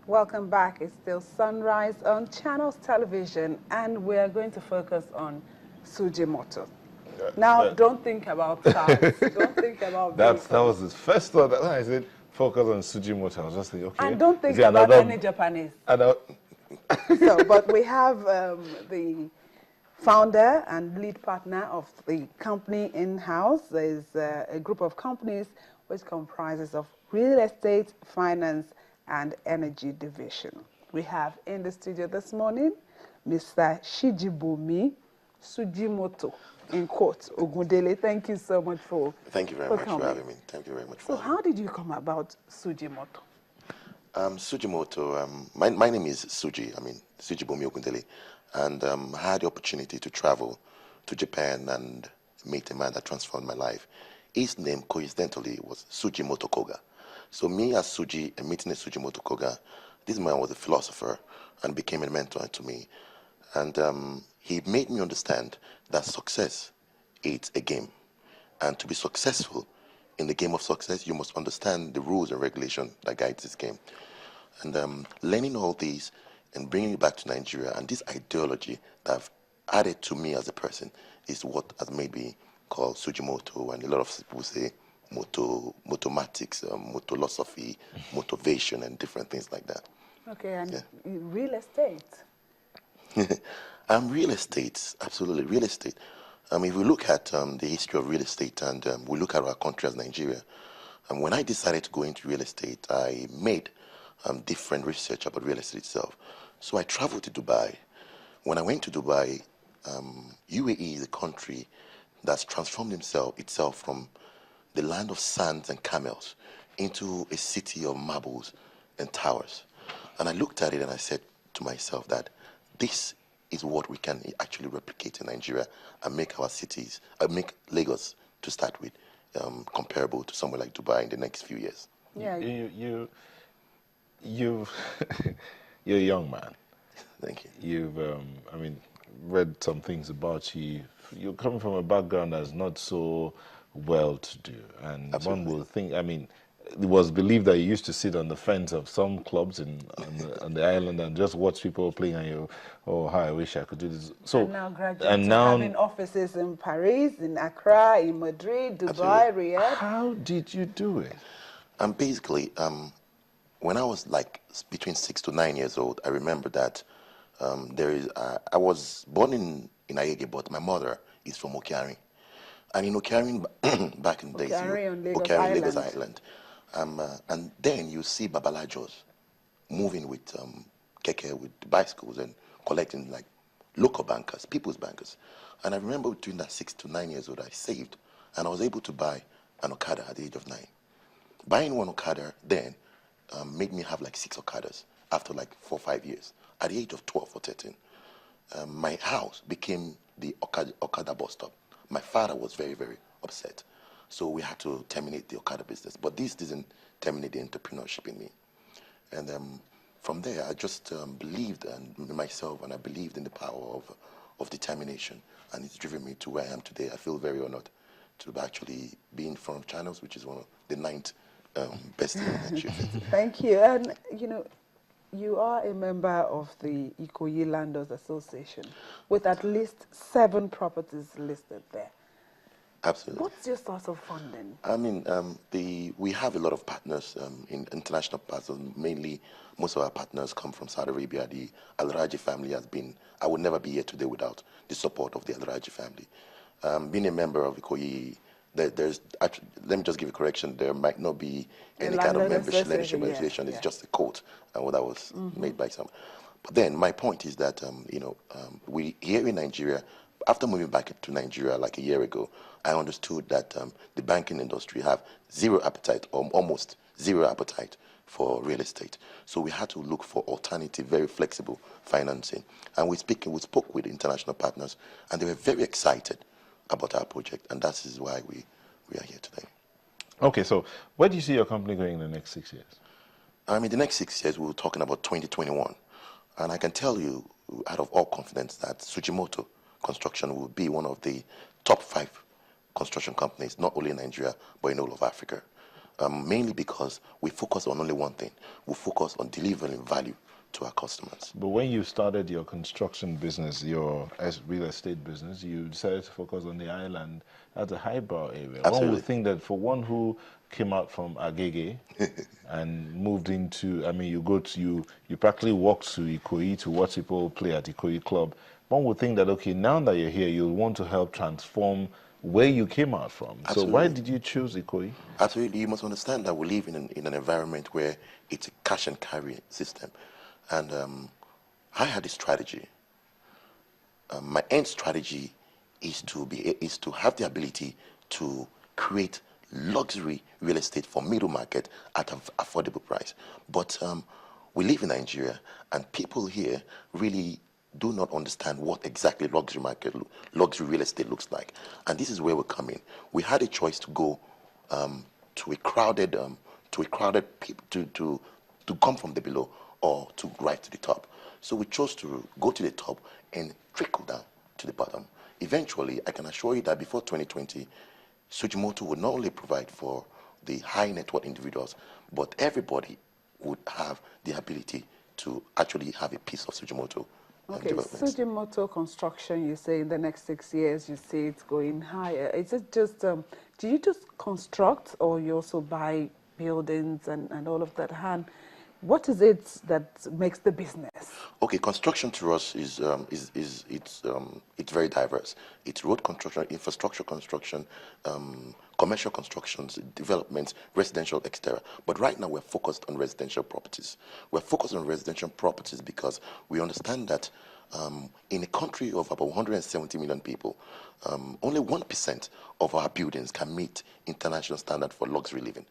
Welcome back. It's still Sunrise on Channels Television, and we're going to focus on Sujimoto. Now, don't think about cars. Don't think about that vehicles. was his first thought. That I said, focus on Sujimoto. I was just thinking, okay. And don't is think it about another, any Japanese. another, But we have the founder and lead partner of the company in-house. There's a group of companies which comprises of real estate, finance, and energy division. We have in the studio this morning Mr. Sujimoto, in quotes, Ogundele. Thank you so much for Thank you very much coming. for having me. Thank you very much for So having me. how did you come about Sujimoto? Sujimoto, my name is Sujibumi Okundele, and I had the opportunity to travel to Japan and meet a man that transformed my life. His name, coincidentally, was Sujimoto Koga. So me as Suji and meeting a Sujimoto Koga, this man was a philosopher and became a mentor to me. And he made me understand that success is a game. And to be successful in the game of success, you must understand the rules and regulation that guides this game. And learning all these and bringing it back to Nigeria, and this ideology that I've added to me as a person is what has made me called Sujimoto, and a lot of people say motomatics, motolosophy, motivation, and different things like that. Okay, and Yeah. real estate. Real estate, absolutely, real estate. If we look at the history of real estate and we look at our country as Nigeria, when I decided to go into real estate, I made different research about real estate itself. So I traveled to Dubai. When I went to Dubai, UAE is a country that's transformed itself from the land of sands and camels into a city of marbles and towers. And I looked at it and I said to myself that this is what we can actually replicate in Nigeria and make our cities, make Lagos to start with, comparable to somewhere like Dubai in the next few years. Yeah. you've, you're a young man. Thank you. You've, read some things about you. You're coming from a background that's not so well-to-do, and Absolutely. one will think. It was believed that you used to sit on the fence of some clubs on the island and just watch people playing, and you, oh, how I wish I could do this. So, And now graduates and are now, having offices in Paris, in Accra, in Madrid, Dubai, Absolutely. Riyadh. how did you do it? And basically, when I was like between 6 to 9 years old, I remember that I was born in Agege, but my mother is from Okiari. And in Okiari, back in the days, Okiari on Lagos Okiari, Island. Lagos Island. And then you see babalajos moving with keke, with bicycles and collecting like local bankers, people's bankers. And I remember between that 6 to 9 years old, I saved, and I was able to buy an Okada at the age of 9. Buying one Okada then made me have like 6 Okadas after like 4 or 5 years. At the age of 12 or 13, my house became the Okada bus stop. My father was very, very upset. So we had to terminate the Okada business. But this didn't terminate the entrepreneurship in me. And from there, I just believed in myself, and I believed in the power of determination. And it's driven me to where I am today. I feel very honored to actually be in front of Channels, which is one of the 9th best in Nigeria. Thank you. And, you are a member of the Ikoyi Landlords Association with at least 7 properties listed there. Absolutely. What's your source of funding? We have a lot of partners, in international partners. Mainly, most of our partners come from Saudi Arabia. The Al Raji family has been. I would never be here today without the support of the Al Raji family. Being a member of Ikoyi, there's actually, let me just give a correction. There might not be any kind of membership legislation. It's just a quote, that was made by some. But then my point is that we here in Nigeria, after moving back to Nigeria like a year ago, I understood that the banking industry have zero appetite, or almost zero appetite, for real estate. So we had to look for alternative, very flexible financing. And we spoke with international partners, and they were very excited about our project, and that is why we are here today. Okay, so where do you see your company going in the next 6 years? In the next 6 years, we were talking about 2021. And I can tell you, out of all confidence, that Sujimoto Construction will be one of the top 5 construction companies, not only in Nigeria, but in all of Africa. mainly because we focus on only one thing. We focus on delivering value to our customers. But when you started your construction business, your real estate business, you decided to focus on the island as a highbrow area. One Absolutely. would think that for one who came out from Agege and moved into, I mean, you practically walk to Ikoyi to watch people play at Ikoyi Club. One would think that, okay, now that you're here, you'll want to help transform where you came out from. So why Absolutely. did you choose Ikoyi? Absolutely. You must understand that we live in an environment where it's a cash and carry system. And I had a strategy. My end strategy is to have the ability to create luxury real estate for middle market at an affordable price. But we live in Nigeria, and people here really do not understand what exactly luxury real estate looks like. And this is where we come in. We had a choice to go to a crowded people to come from the below or to rise to the top. So we chose to go to the top and trickle down to the bottom. Eventually, I can assure you that before 2020, Sujimoto would not only provide for the high net worth individuals, but everybody would have the ability to actually have a piece of Sujimoto Okay, developments. Sujimoto construction, you say in the next 6 years, you see it's going higher. Is it just, do you just construct or you also buy buildings and all of that? And what is it that makes the business? Okay, construction to us is it's very diverse. It's road construction, infrastructure construction, commercial constructions, developments, residential, etc. But right now we're focused on residential properties. We're focused on residential properties because we understand that in a country of about 170 million people, only 1% of our buildings can meet international standard for luxury living.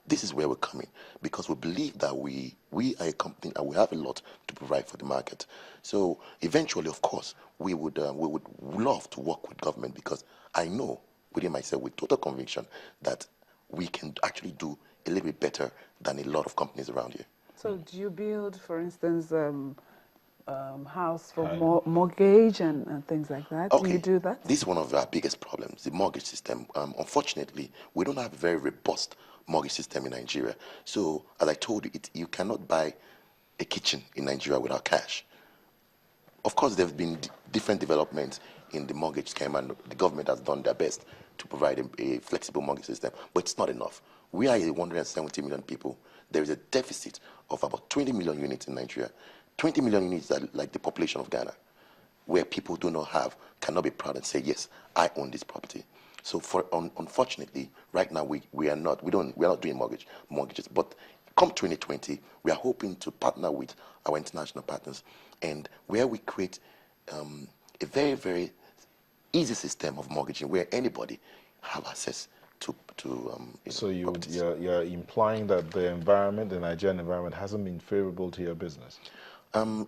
This is where we're coming because we believe that we are a company and we have a lot to provide for the market. So eventually, of course, we would love to work with government because I know within myself with total conviction that we can actually do a little bit better than a lot of companies around here. So do you build, for instance, house for mortgage and things like that? Okay. Do you do that? This is one of our biggest problems, the mortgage system. Unfortunately, we don't have a very robust mortgage system in Nigeria. So, as I told you, you cannot buy a kitchen in Nigeria without cash. Of course, there have been different developments in the mortgage scheme, and the government has done their best to provide a flexible mortgage system, but it's not enough. We are 170 million people. There is a deficit of about 20 million units in Nigeria. 20 million units are like the population of Ghana, where people cannot be proud and say, yes, I own this property. So unfortunately, right now we are not doing mortgages. But come 2020, we are hoping to partner with our international partners, and where we create a very, very easy system of mortgaging where anybody have access to So properties. you're implying that the Nigerian environment hasn't been favorable to your business?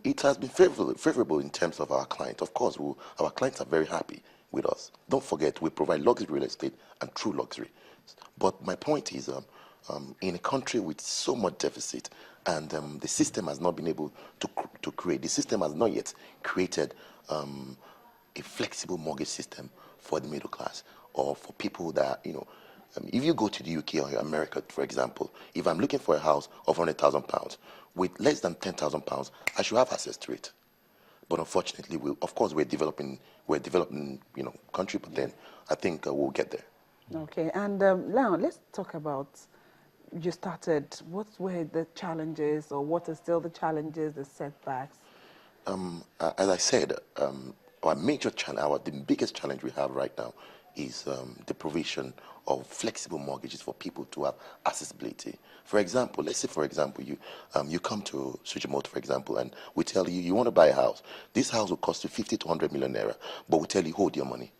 It has been favorable in terms of our clients. Of course, our clients are very happy with us. Don't forget, we provide luxury real estate and true luxury. But my point is, in a country with so much deficit, and the system has not been able to create, the system has not yet created a flexible mortgage system for the middle class or for people that, if you go to the UK or America, for example, if I'm looking for a house of £100,000 with less than £10,000, I should have access to it. But unfortunately, we're developing, country. But then I think we'll get there. Okay, and now let's talk about. You started. What were the challenges, or what are still the challenges, the setbacks? As I said, our major challenge, the biggest challenge we have right now is the provision of flexible mortgages for people to have accessibility. For example, let's say, you come to Sujimoto, for example, and we tell you, you want to buy a house. This house will cost you 50 to 100 million naira, but we tell you, hold your money.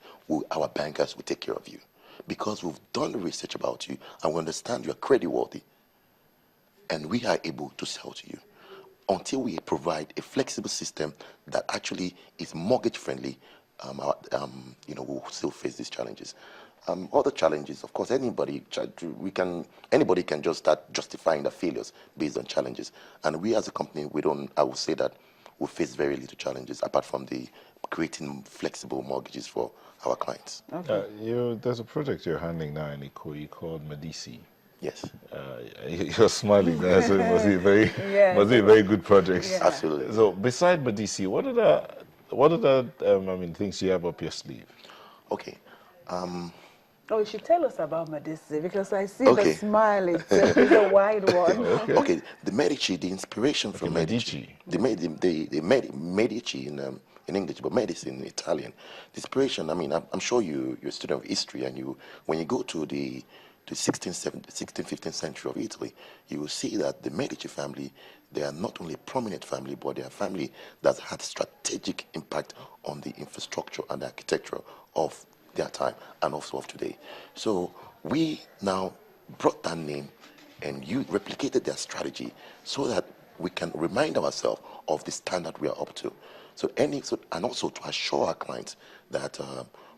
Our bankers will take care of you. Because we've done the research about you and we understand you're creditworthy, and we are able to sell to you. Until we provide a flexible system that actually is mortgage friendly, we'll still face these challenges. Other challenges, of course, anybody can just start justifying their failures based on challenges. And we as a company, I would say that we face very little challenges apart from the creating flexible mortgages for our clients. Okay. There's a project you're handling now in Ikoyi called Medici. Yes. You're smiling there, so it must be Yes. must be a very good project. Yeah. Absolutely. So, beside Medici, what other I mean, things you have up your sleeve? Okay. Oh, you should tell us about Medici because I see the Okay. smile. It's a wide one. Okay. Okay. The Medici, the inspiration Okay, from Medici. Medici. Medici in English, but Medici in Italian. The inspiration. I mean, I'm sure you're a student of history, and when you go to the 16th, 15th century of Italy, you will see that the Medici family, they are not only a prominent family, but they are a family that had strategic impact on the infrastructure and the architecture of their time and also of today. So we now brought that name and you replicated their strategy so that we can remind ourselves of the standard we are up to. And also to assure our clients that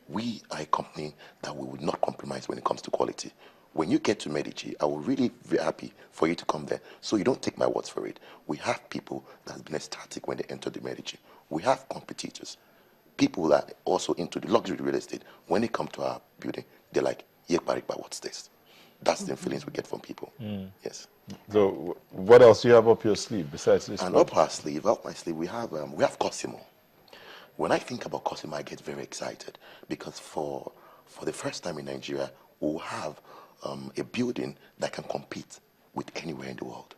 we are a company that we would not compromise when it comes to quality. When you get to Medici, I will really be happy for you to come there. So you don't take my words for it. We have people that have been ecstatic when they enter the Medici. We have competitors, people that are also into the luxury real estate. When they come to our building, they're like, "Yeah, Barikba, what's this?" That's the feelings we get from people. Yes. So, what else do you have up your sleeve besides this And project? up my sleeve, we have Cosimo. When I think about Cosimo, I get very excited because for the first time in Nigeria, we'll have a building that can compete with anywhere in the world.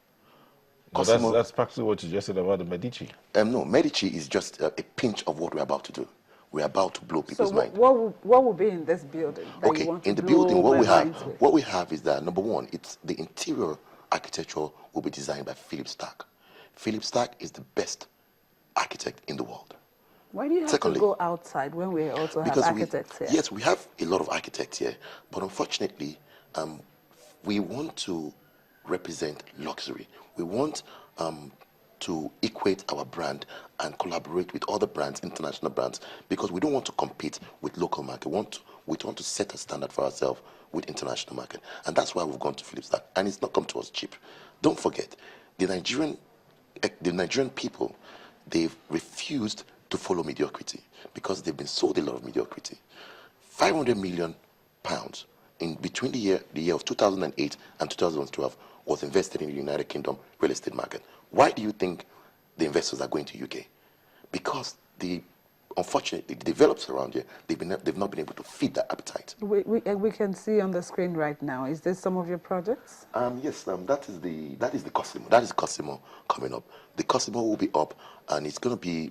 No, Cosimo, that's practically what you just said about the Medici. no, Medici is just a pinch of what we're about to do. We're about to blow So people's mind. what will be in this building that you Okay, want to in the building, blow my minds with? what we have is that number one, it's the interior architecture will be designed by Philip Stark. Philip Stark is the best architect in the world. Why do you have Secondly, to go outside when we also have because architects here? yes, we have a lot of architects here, but unfortunately, we want to represent luxury. We want to equate our brand and collaborate with other brands, international brands, because we don't want to compete with local market. We want to set a standard for ourselves with international market, and that's why we've gone to Philips Stark, and it's not come to us cheap. Don't forget, the Nigerian people, they've refused to follow mediocrity because they've been sold a lot of mediocrity. 500 million pounds in between the year of 2008 and 2012 was invested in the United Kingdom real estate market. Why do you think the investors are going to UK? Because unfortunately, the developers around here, they've not been able to feed that appetite. We can see on the screen right now. Is this some of your projects? Yes, that is the Cosimo. That is Cosimo coming up. The Cosimo will be up, and it's going to be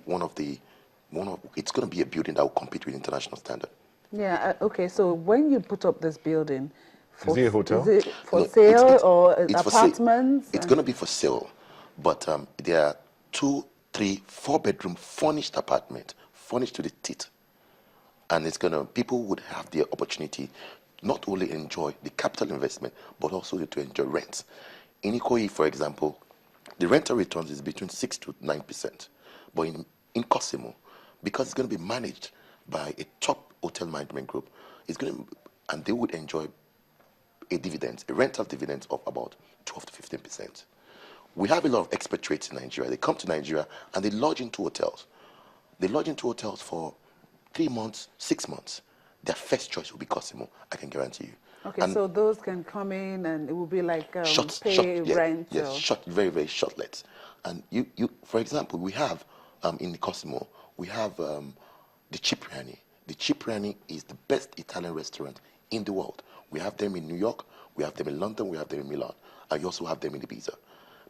it's going to be a building that will compete with international standard. Yeah. Okay. So when you put up this building, Is it a hotel? Is it for No, sale or it's for sale. apartments? It's going to be for sale, but there are 2, 3, 4-bedroom furnished apartment, furnished to the teeth, and people would have the opportunity not only enjoy the capital investment, but also to enjoy rents. In Ikoyi, for example, the rental returns is between 6 to 9%, but in Cosimo, because it's going to be managed by a top hotel management group, and they would enjoy a rental dividend of about 12 to 15%. We have a lot of expatriates in Nigeria. They come to Nigeria and they lodge into hotels. They lodge into hotels for 3 months, 6 months. Their first choice will be Cosimo, I can guarantee you. Okay, And so those can come in and it will be like rent. yes, Or... short, very, very short lets. And for example, we have in the Cosimo, we have the Cipriani. The Cipriani is the best Italian restaurant in the world. We have them in New York, we have them in London, we have them in Milan, and you also have them in Ibiza.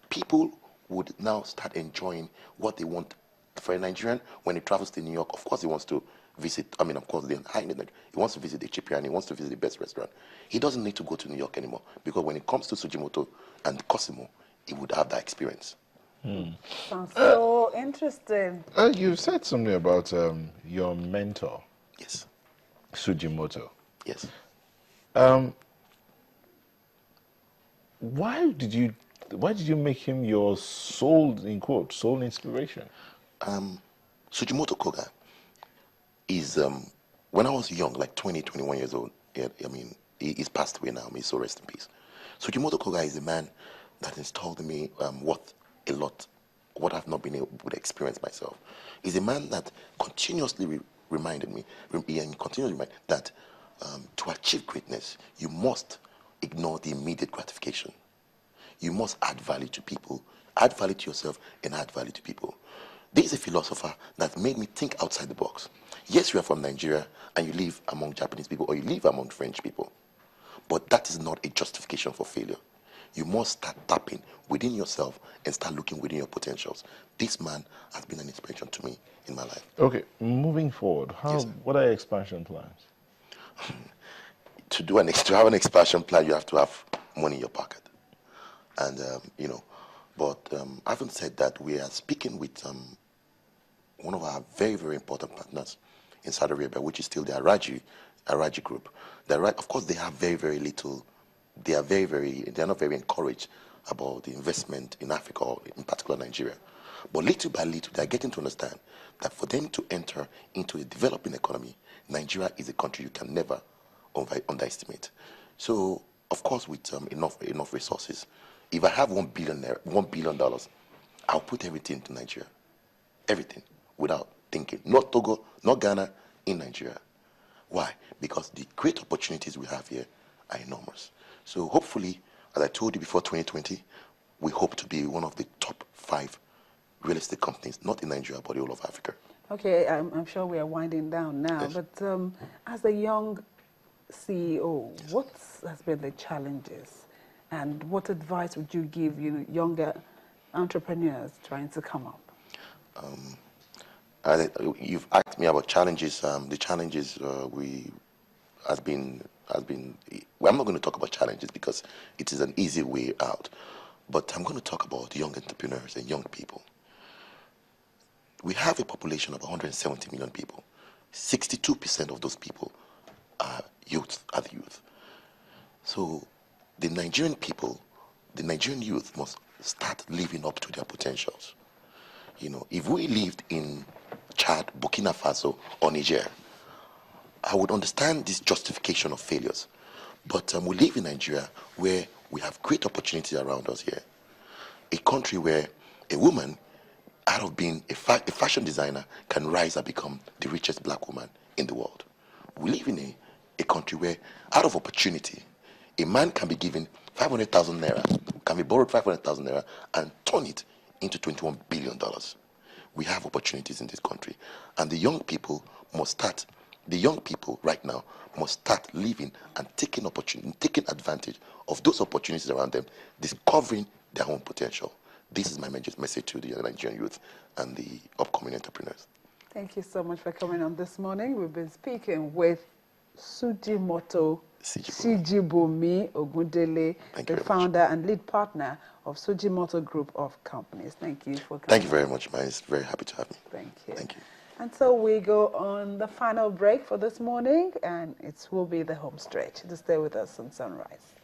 People would now start enjoying what they want. For a Nigerian, when he travels to New York, of course he wants to visit, of course, he wants to visit the Cipriani, he wants to visit the best restaurant. He doesn't need to go to New York anymore, because when it comes to Sujimoto and Cosimo, he would have that experience. Sounds so interesting. You said something about your mentor, Yes. Sujimoto. Yes. Why did you make him your sole inspiration? Sujimoto Koga is, when I was young, like 20, 21 years old, he's passed away now, may so rest in peace. Sujimoto Koga is a man that installed in me what I've not been able to experience myself. He's a man that continuously reminded me that to achieve greatness, you must ignore the immediate gratification. You must add value to people, add value to yourself, and add value to people. There is a philosopher that made me think outside the box. Yes, you are from Nigeria and you live among Japanese people or you live among French people, but that is not a justification for failure. You must start tapping within yourself and start looking within your potentials. This man has been an inspiration to me in my life. Okay, moving forward, Yes, what are your expansion plans? To have an expansion plan, you have to have money in your pocket. And, but having said that, we are speaking with one of our very, very important partners in Saudi Arabia, which is still the Araji group. Of course, they have very, very little, they are not very encouraged about the investment in Africa, or in particular Nigeria. But little by little, they are getting to understand that for them to enter into a developing economy, Nigeria is a country you can never underestimate. So, of course, with enough resources, if I have $1 billion, I'll put everything to Nigeria. Everything, without thinking. Not Togo, not Ghana, in Nigeria. Why? Because the great opportunities we have here are enormous. So hopefully, as I told you before 2020, we hope to be one of the top 5 real estate companies, not in Nigeria, but all of Africa. Okay, I'm sure we are winding down now, Yes. but as a young CEO, what has been the challenges, and what advice would you give younger entrepreneurs trying to come up? You've asked me about challenges. The challenges has been. Well, I'm not going to talk about challenges because it is an easy way out. But I'm going to talk about young entrepreneurs and young people. We have a population of 170 million people. 62% of those people are the youth. So the Nigerian people, the Nigerian youth must start living up to their potentials. If we lived in Chad, Burkina Faso, or Niger, I would understand this justification of failures. But we live in Nigeria where we have great opportunities around us here. A country where a woman, out of being a fashion designer, can rise and become the richest black woman in the world. We live in a country where, out of opportunity, a man can be given 500,000 naira, can be borrowed 500,000 naira, and turn it into $21 billion. We have opportunities in this country. And the young people right now must start living and taking advantage of those opportunities around them, discovering their own potential. This is my message to the Nigerian youth and the upcoming entrepreneurs. Thank you so much for coming on this morning. We've been speaking with Sujimoto Sijibomi Ogundele, the founder and lead partner of Sujimoto Group of Companies. Thank you for coming. Thank you very much, man. It's very happy to have me. Thank you. Thank you. And so we go on the final break for this morning, and it will be the home stretch. To stay with us on Sunrise.